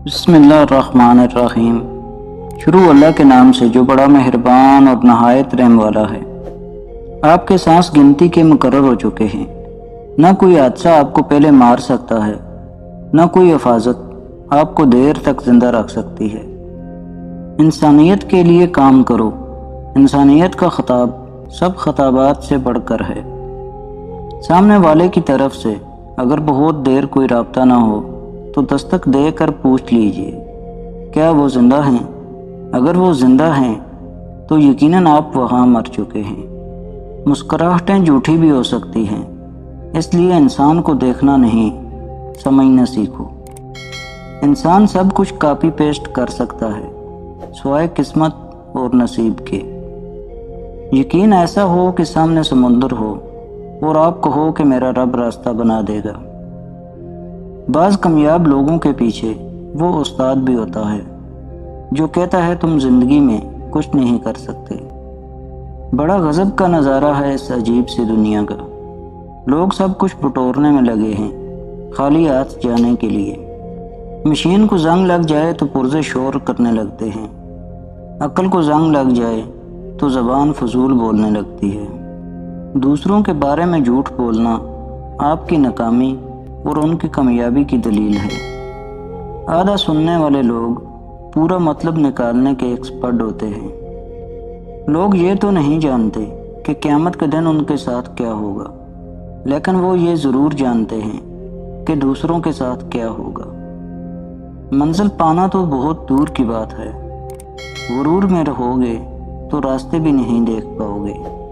بسم اللہ الرحمن الرحیم۔ شروع اللہ کے نام سے جو بڑا مہربان اور نہایت رحم والا ہے۔ آپ کے سانس گنتی کے مقرر ہو چکے ہیں۔ نہ کوئی حادثہ آپ کو پہلے مار سکتا ہے، نہ کوئی حفاظت آپ کو دیر تک زندہ رکھ سکتی ہے۔ انسانیت کے لیے کام کرو۔ انسانیت کا خطاب سب خطابات سے بڑھ کر ہے۔ سامنے والے کی طرف سے اگر بہت دیر کوئی رابطہ نہ ہو تو دستک دے کر پوچھ لیجئے، کیا وہ زندہ ہیں؟ اگر وہ زندہ ہیں تو یقیناً آپ وہاں مر چکے ہیں۔ مسکراہٹیں جھوٹی بھی ہو سکتی ہیں، اس لیے انسان کو دیکھنا نہیں، سمجھنا سیکھو۔ انسان سب کچھ کاپی پیسٹ کر سکتا ہے سوائے قسمت اور نصیب کے۔ یقین ایسا ہو کہ سامنے سمندر ہو اور آپ کہو کہ میرا رب راستہ بنا دے گا۔ بعض کامیاب لوگوں کے پیچھے وہ استاد بھی ہوتا ہے جو کہتا ہے تم زندگی میں کچھ نہیں کر سکتے۔ بڑا غضب کا نظارہ ہے اس عجیب سی دنیا کا۔ لوگ سب کچھ بٹورنے میں لگے ہیں خالی ہاتھ جانے کے لیے۔ مشین کو زنگ لگ جائے تو پرزے شور کرنے لگتے ہیں، عقل کو زنگ لگ جائے تو زبان فضول بولنے لگتی ہے۔ دوسروں کے بارے میں جھوٹ بولنا آپ کی ناکامی اور ان کی کامیابی کی دلیل ہے۔ آدھا سننے والے لوگ پورا مطلب نکالنے کے ایکسپرٹ ہوتے ہیں۔ لوگ یہ تو نہیں جانتے کہ قیامت کے دن ان کے ساتھ کیا ہوگا، لیکن وہ یہ ضرور جانتے ہیں کہ دوسروں کے ساتھ کیا ہوگا۔ منزل پانا تو بہت دور کی بات ہے، غرور میں رہو گے تو راستے بھی نہیں دیکھ پاؤ گے۔